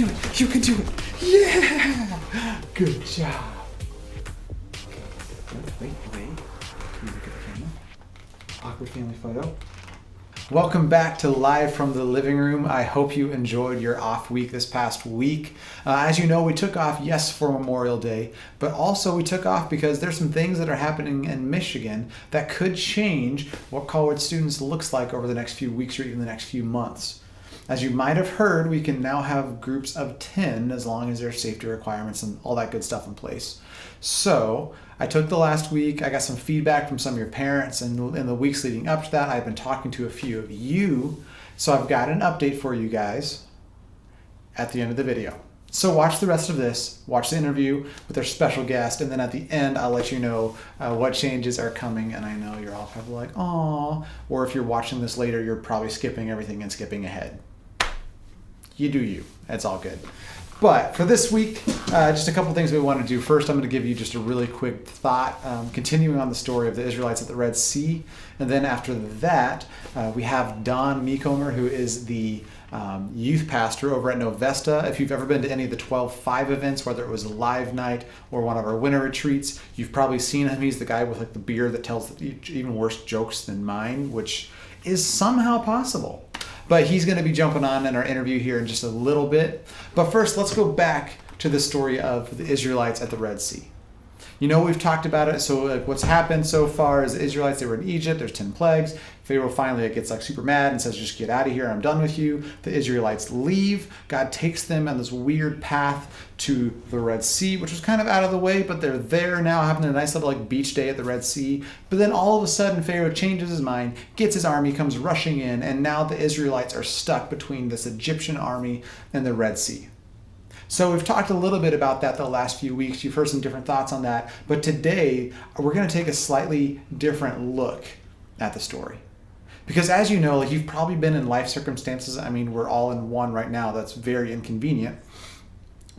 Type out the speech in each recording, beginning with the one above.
do it. You can do it. Yeah. Good job. Wait. Can you look at the camera? Awkward family photo. Welcome back to Live from the Living Room. I hope you enjoyed your off week this past week. As you know, we took off, yes, for Memorial Day, but also we took off because there's some things that are happening in Michigan that could change what college students looks like over the next few weeks or even the next few months. As you might have heard, we can now have groups of 10 as long as there's safety requirements and all that good stuff in place. So I took the last week, I got some feedback from some of your parents, and in the weeks leading up to that, I've been talking to a few of you. So I've got an update for you guys at the end of the video. So watch the rest of this, watch the interview with our special guest, and then at the end, I'll let you know what changes are coming. And I know you're all probably like, "Aw," or if you're watching this later, you're probably skipping everything and skipping ahead. You do you. It's all good. But for this week, just a couple things we want to do. First, I'm going to give you just a really quick thought, continuing on the story of the Israelites at the Red Sea. And then after that, we have Don Meekomer, who is the youth pastor over at Novesta. If you've ever been to any of the 12-5 events, whether it was a live night or one of our winter retreats, you've probably seen him. He's the guy with like the beard that tells even worse jokes than mine, which is somehow possible. But he's going to be jumping on in our interview here in just a little bit. But first, let's go back to the story of the Israelites at the Red Sea. You know, we've talked about it. So what's happened so far is the Israelites, they were in Egypt. There's 10 plagues. Pharaoh finally gets super mad and says, just get out of here. I'm done with you. The Israelites leave. God takes them on this weird path to the Red Sea, which was kind of out of the way, but they're there now having a nice little beach day at the Red Sea. But then all of a sudden, Pharaoh changes his mind, gets his army, comes rushing in, and now the Israelites are stuck between this Egyptian army and the Red Sea. So we've talked a little bit about that the last few weeks. You've heard some different thoughts on that. But today, we're going to take a slightly different look at the story. Because as you know, you've probably been in life circumstances. I mean, we're all in one right now that's very inconvenient.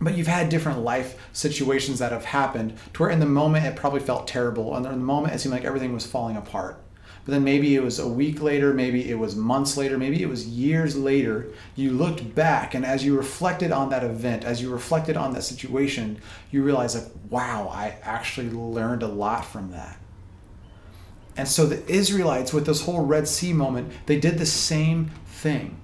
But you've had different life situations that have happened to where in the moment it probably felt terrible. And in the moment it seemed like everything was falling apart. But then maybe it was a week later, maybe it was months later, maybe it was years later, you looked back, and as you reflected on that event, as you reflected on that situation, you realized like, wow, I actually learned a lot from that. And so the Israelites with this whole Red Sea moment, they did the same thing.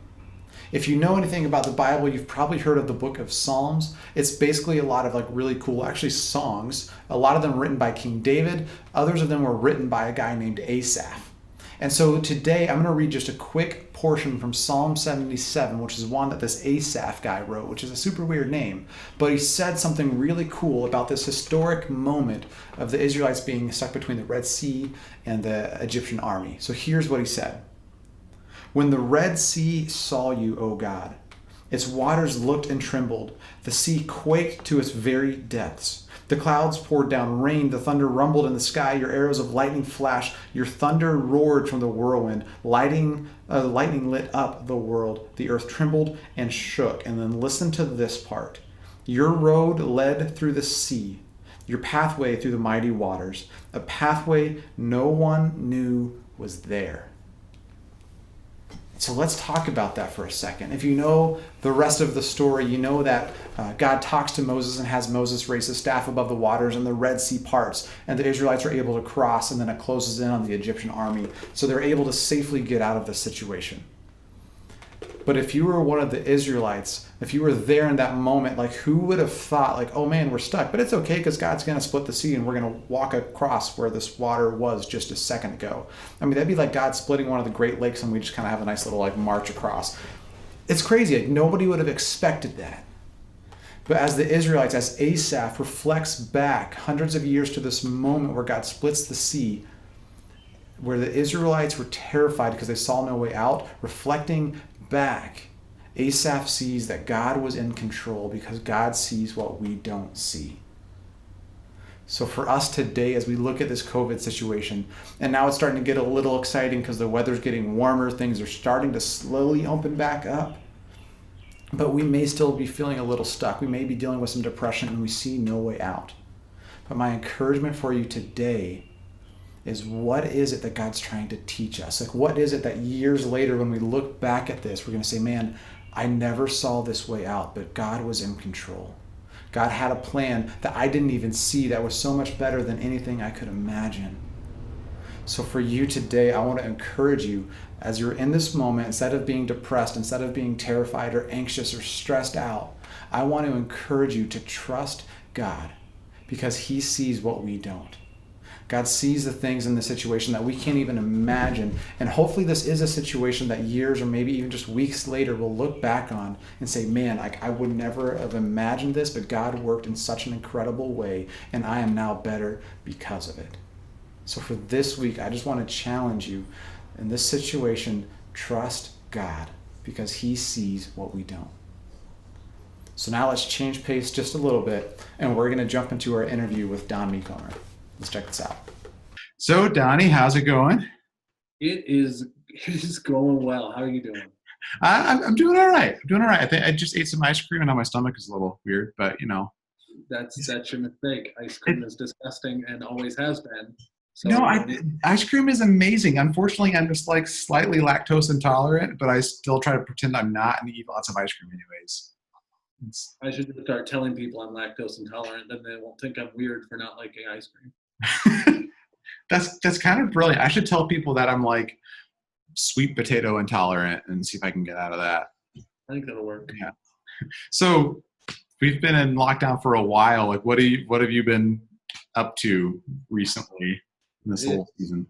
If you know anything about the Bible, you've probably heard of the book of Psalms. It's basically a lot of really cool, actually songs, a lot of them written by King David. Others of them were written by a guy named Asaph. And so today I'm going to read just a quick portion from Psalm 77, which is one that this Asaph guy wrote, which is a super weird name. But he said something really cool about this historic moment of the Israelites being stuck between the Red Sea and the Egyptian army. So here's what he said. When the Red Sea saw you, O God, its waters looked and trembled. The sea quaked to its very depths. The clouds poured down rain. The thunder rumbled in the sky. Your arrows of lightning flashed. Your thunder roared from the whirlwind. Lightning lit up the world. The earth trembled and shook. And then listen to this part. Your road led through the sea. Your pathway through the mighty waters. A pathway no one knew was there. So let's talk about that for a second. If you know the rest of the story, you know that God talks to Moses and has Moses raise his staff above the waters and the Red Sea parts, and the Israelites are able to cross, and then it closes in on the Egyptian army. So they're able to safely get out of the situation. But if you were one of the Israelites, if you were there in that moment, who would have thought oh man, we're stuck, but it's okay because God's going to split the sea and we're going to walk across where this water was just a second ago. I mean, that'd be like God splitting one of the Great Lakes and we just kind of have a nice little march across. It's crazy. Nobody would have expected that. But as the Israelites, as Asaph reflects back hundreds of years to this moment where God splits the sea, where the Israelites were terrified because they saw no way out, reflecting back, Asaph sees that God was in control because God sees what we don't see. So for us today, as we look at this COVID situation, and now it's starting to get a little exciting because the weather's getting warmer, things are starting to slowly open back up, but we may still be feeling a little stuck. We may be dealing with some depression and we see no way out. But my encouragement for you today is, what is it that God's trying to teach us? What is it that years later when we look back at this, we're going to say, man, I never saw this way out, but God was in control. God had a plan that I didn't even see that was so much better than anything I could imagine. So for you today, I want to encourage you as you're in this moment, instead of being depressed, instead of being terrified or anxious or stressed out, I want to encourage you to trust God because He sees what we don't. God sees the things in the situation that we can't even imagine. And hopefully this is a situation that years or maybe even just weeks later we'll look back on and say, man, I would never have imagined this, but God worked in such an incredible way, and I am now better because of it. So for this week, I just want to challenge you in this situation, trust God because He sees what we don't. So now let's change pace just a little bit, and we're going to jump into our interview with Don Mecomer. Let's check this out. So Donnie, how's it going? It is going well. How are you doing? I'm doing all right. I'm doing all right. I think I just ate some ice cream, and now my stomach is a little weird, but That's your mistake. Ice cream it, is disgusting and always has been. no, So you don't need. ice cream is amazing. Unfortunately, I'm just like slightly lactose intolerant, but I still try to pretend I'm not and eat lots of ice cream anyways. I should start telling people I'm lactose intolerant, then they won't think I'm weird for not liking ice cream. That's kind of brilliant. I should tell people that I'm like sweet potato intolerant and see if I can get out of that. I think that'll work. Yeah. So we've been in lockdown for a while. Like, what have you been up to recently in this whole season?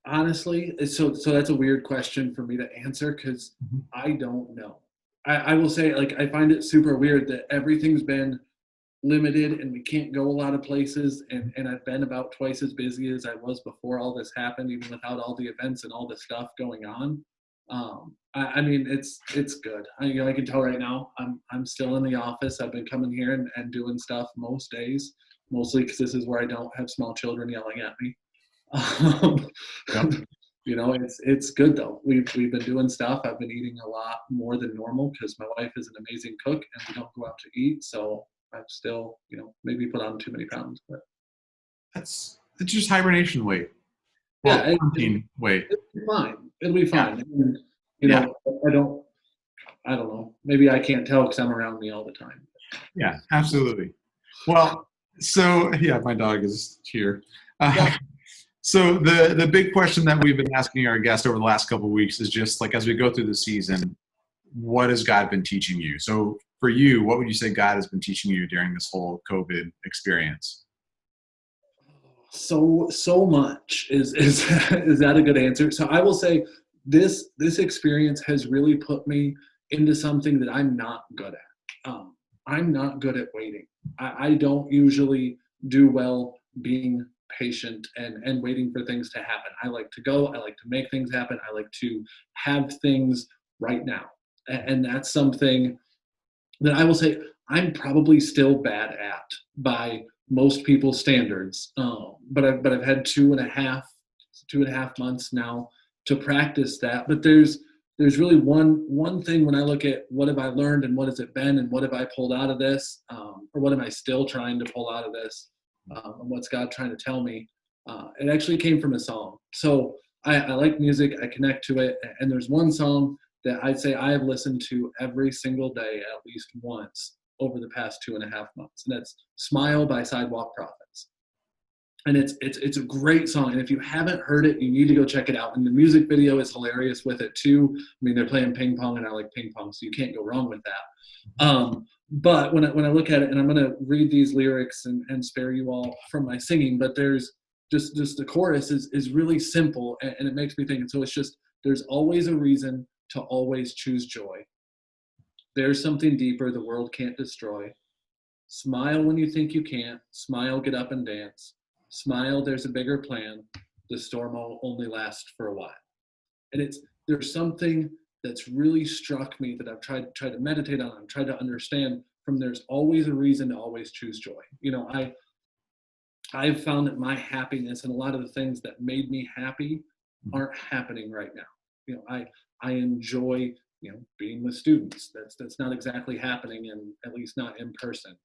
Honestly, so that's a weird question for me to answer because Mhm. I don't know. I will say, like, I find it super weird that everything's been limited and we can't go a lot of places, and I've been about twice as busy as I was before all this happened, even without all the events and all the stuff going on. I mean, it's good. I can tell right now I'm still in the office. I've been coming here and doing stuff most days, mostly because this is where I don't have small children yelling at me. Um, Yep. it's good though. We've been doing stuff. I've been eating a lot more than normal because my wife is an amazing cook and we don't go out to eat. So I've still, maybe put on too many pounds, but It's just hibernation weight. Well, yeah, quarantine weight. it'll be fine. It'll be Yeah. fine. And, Yeah. I don't know. Maybe I can't tell because I'm around me all the time. Yeah. Absolutely. Well, so yeah, my dog is here. Uh, Yeah. so the big question that we've been asking our guests over the last couple of weeks is just like as we go through the season, what has God been teaching you? So for you, what would you say God has been teaching you during this whole COVID experience? So much is is that a good answer? So I will say this experience has really put me into something that I'm not good at. I'm not good at waiting. I don't usually do well being patient and waiting for things to happen. I like to go. I like to make things happen. I like to have things right now, and that's something that I will say I'm probably still bad at by most people's standards. But I've had 2.5 months now to practice that. But there's really one thing when I look at what have I learned and what has it been and what have I pulled out of this, or what am I still trying to pull out of this, and what's God trying to tell me. It actually came from a song. So I like music. I connect to it, and there's one song that I'd say I have listened to every single day at least once over the past 2.5 months, and that's "Smile" by Sidewalk Prophets. And it's a great song, and if you haven't heard it, you need to go check it out. And the music video is hilarious with it too. I mean, they're playing ping pong, and I like ping pong, so you can't go wrong with that. But when I look at it, and I'm going to read these lyrics and spare you all from my singing, but there's just the chorus is really simple, and it makes me think. And so it's just there's always a reason to always choose joy. There's something deeper the world can't destroy. Smile when you think you can't. Smile, get up and dance. Smile, there's a bigger plan. The storm will only last for a while. And there's something that's really struck me that I've tried to meditate on. I've tried to understand from there's always a reason to always choose joy. I've found that my happiness and a lot of the things that made me happy aren't happening right now. I enjoy being with students. That's not exactly happening, and at least not in person.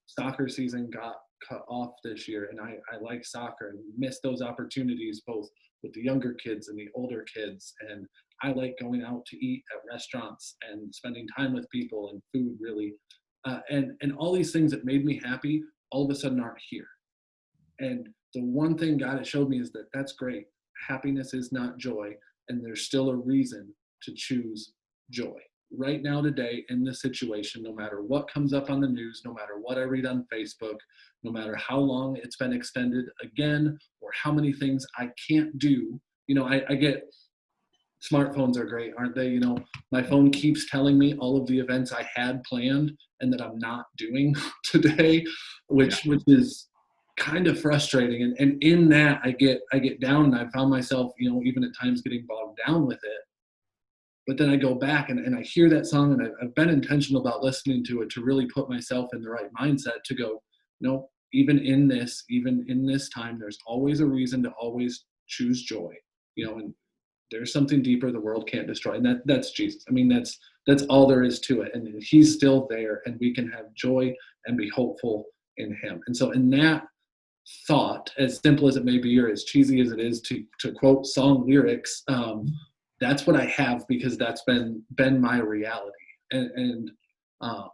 Soccer season got cut off this year, and I like soccer and miss those opportunities both with the younger kids and the older kids, and I like going out to eat at restaurants and spending time with people and food, really. And all these things that made me happy all of a sudden aren't here. And the one thing God has showed me is that that's great. Happiness is not joy, and there's still a reason to choose joy. Right now, today, in this situation, no matter what comes up on the news, no matter what I read on Facebook, no matter how long it's been extended again, or how many things I can't do, I get smartphones are great, aren't they? My phone keeps telling me all of the events I had planned and that I'm not doing today, which is kind of frustrating. And in that I get down, and I found myself, even at times getting bogged down with it. But then I go back and I hear that song, and I've been intentional about listening to it to really put myself in the right mindset to go, no, even in this time, there's always a reason to always choose joy, and there's something deeper the world can't destroy. And that's Jesus. I mean, that's all there is to it. And he's still there, and we can have joy and be hopeful in him. And so in that thought, as simple as it may be, or as cheesy as it is to quote song lyrics, that's what I have, because that's been my reality. And I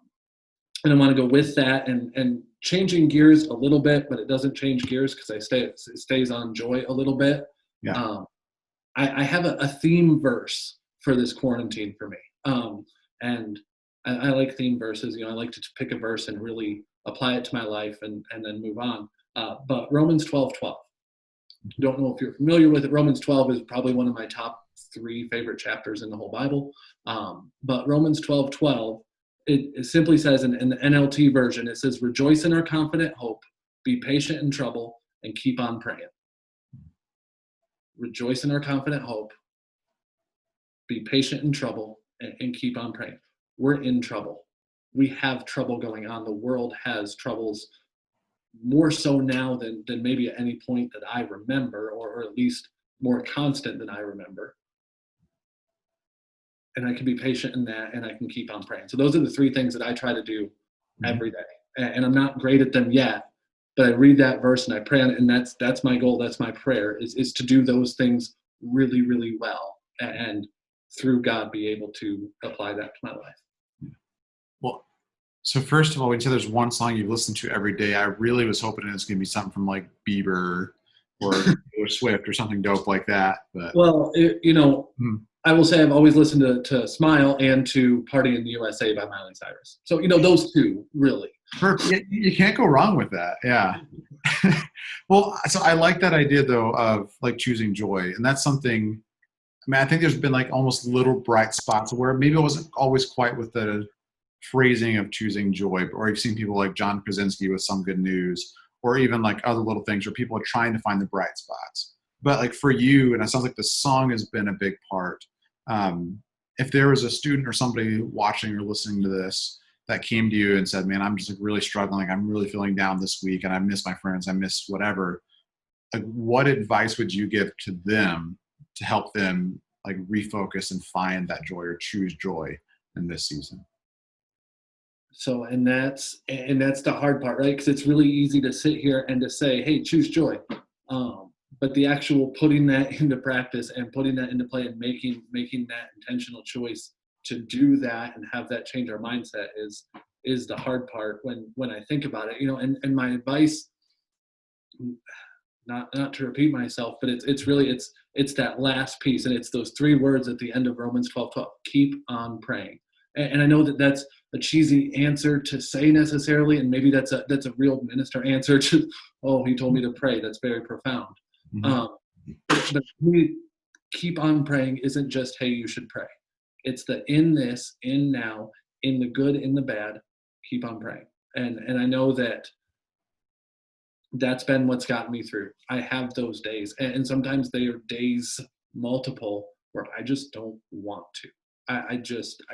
want to go with that and changing gears a little bit, but it doesn't change gears because it stays on joy a little bit. Yeah. I have a theme verse for this quarantine for me. And I like theme verses. I like to pick a verse and really apply it to my life and then move on. But Romans 12:12. Don't know if you're familiar with it. Romans 12 is probably one of my top 3 favorite chapters in the whole Bible. But Romans 12:12, it simply says in the NLT version, it says, rejoice in our confident hope, be patient in trouble, and keep on praying. Rejoice in our confident hope, be patient in trouble, and keep on praying. We're in trouble. We have trouble going on. The world has troubles more so now than maybe at any point that I remember, or at least more constant than I remember. And I can be patient in that, and I can keep on praying. So those are the 3 things that I try to do every day. And I'm not great at them yet, but I read that verse and I pray on it, and that's my goal. That's my prayer is to do those things really, really well, and through God be able to apply that to my life. Well, so first of all, we'd say there's one song you listen to every day. I really was hoping it was going to be something from like Bieber or Swift or something dope like that. But well, I will say I've always listened to Smile and to Party in the USA by Miley Cyrus. So, those 2 really. Perfect. You can't go wrong with that. Yeah. Well, so I like that idea though of like choosing joy. And that's something, I think there's been like almost little bright spots where maybe it wasn't always quite with the phrasing of choosing joy, or you've seen people like John Krasinski with Some Good News, or even like other little things where people are trying to find the bright spots. But like for you, and it sounds like the song has been a big part. If there was a student or somebody watching or listening to this that came to you and said, man, I'm just like really struggling. I'm really feeling down this week and I miss my friends. I miss whatever. Like, what advice would you give to them to help them like refocus and find that joy or choose joy in this season? So, and that's the hard part, right? Because it's really easy to sit here and to say, hey, choose joy. But the actual putting that into practice and putting that into play and making that intentional choice to do that and have that change our mindset is the hard part when I think about it. And my advice, not to repeat myself, but it's really that last piece, and it's those 3 words at the end of Romans 12:12. Keep on praying. And I know that's a cheesy answer to say necessarily, and maybe that's a real minister answer to, oh, he told me to pray. That's very profound. Mm-hmm. But keep on praying isn't just, hey, you should pray. It's the in this, in now, in the good, in the bad, keep on praying. And I know that's been what's gotten me through. I have those days, and sometimes they are days multiple where I just don't want to. I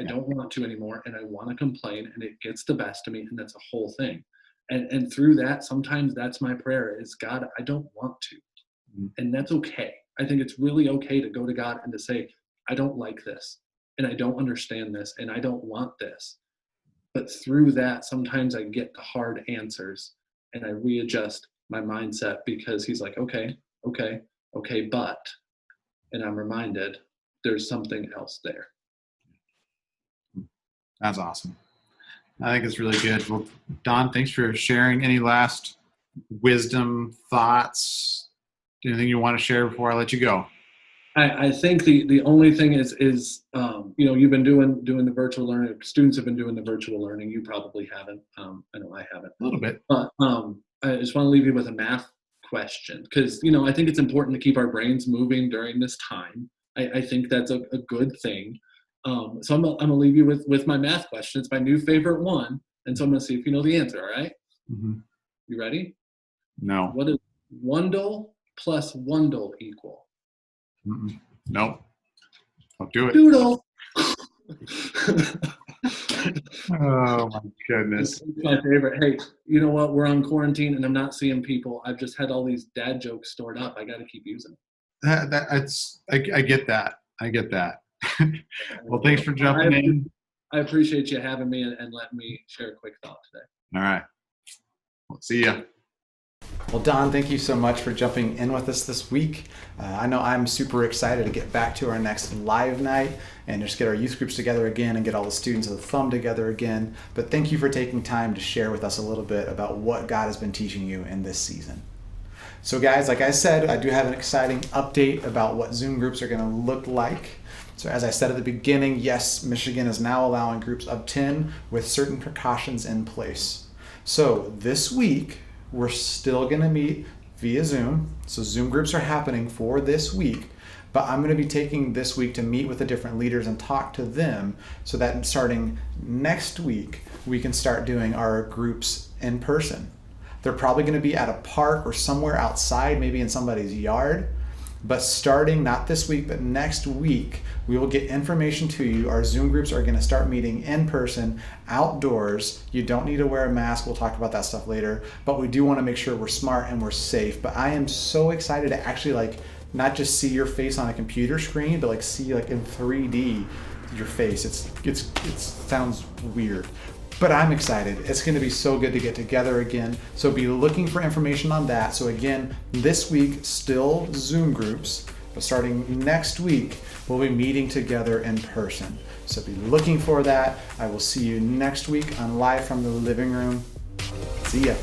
don't want to anymore, and I want to complain, and it gets the best of me, and that's a whole thing. And through that, sometimes that's my prayer is, God, I don't want to. And that's okay. I think it's really okay to go to God and to say, I don't like this, and I don't understand this, and I don't want this. But through that, sometimes I get the hard answers, and I readjust my mindset, because he's like, okay, but, and I'm reminded there's something else there. That's awesome. I think it's really good. Well, Don, thanks for sharing. Any last wisdom, thoughts, anything you want to share before I let you go? I think the only thing is you've been doing the virtual learning. Students have been doing the virtual learning. You probably haven't. I know I haven't. A little bit. But I just want to leave you with a math question, because I think it's important to keep our brains moving during this time. I think that's a good thing. So I'm gonna leave you with my math question. It's my new favorite one, and so I'm gonna see if you know the answer. All right? Mm-hmm. You ready? No. What is Wundle plus Wundle equal? Mm-mm. Nope. Don't do it. Doodle. Oh my goodness. It's my favorite. Hey, you know what? We're on quarantine and I'm not seeing people. I've just had all these dad jokes stored up. I got to keep using them. I get that. I get that. Well, thanks for jumping in. I appreciate you having me and letting me share a quick thought today. All right. We'll see ya. Well, Don, thank you so much for jumping in with us this week. I know I'm super excited to get back to our next live night and just get our youth groups together again and get all the students of the Thumb together again. But thank you for taking time to share with us a little bit about what God has been teaching you in this season. So guys, like I said, I do have an exciting update about what Zoom groups are going to look like. So as I said at the beginning, yes, Michigan is now allowing groups of 10 with certain precautions in place. So this week, we're still going to meet via Zoom. So Zoom groups are happening for this week, but I'm going to be taking this week to meet with the different leaders and talk to them so that starting next week, we can start doing our groups in person. They're probably going to be at a park or somewhere outside, maybe in somebody's yard. But starting not this week, but next week, we will get information to you. Our Zoom groups are going to start meeting in person, outdoors. You don't need to wear a mask. We'll talk about that stuff later. But we do want to make sure we're smart and we're safe. But I am so excited to actually not just see your face on a computer screen, but see in 3D your face. It sounds weird. But I'm excited. It's going to be so good to get together again. So be looking for information on that. So again, this week, still Zoom groups, but starting next week, we'll be meeting together in person. So be looking for that. I will see you next week on Live from the Living Room. See ya.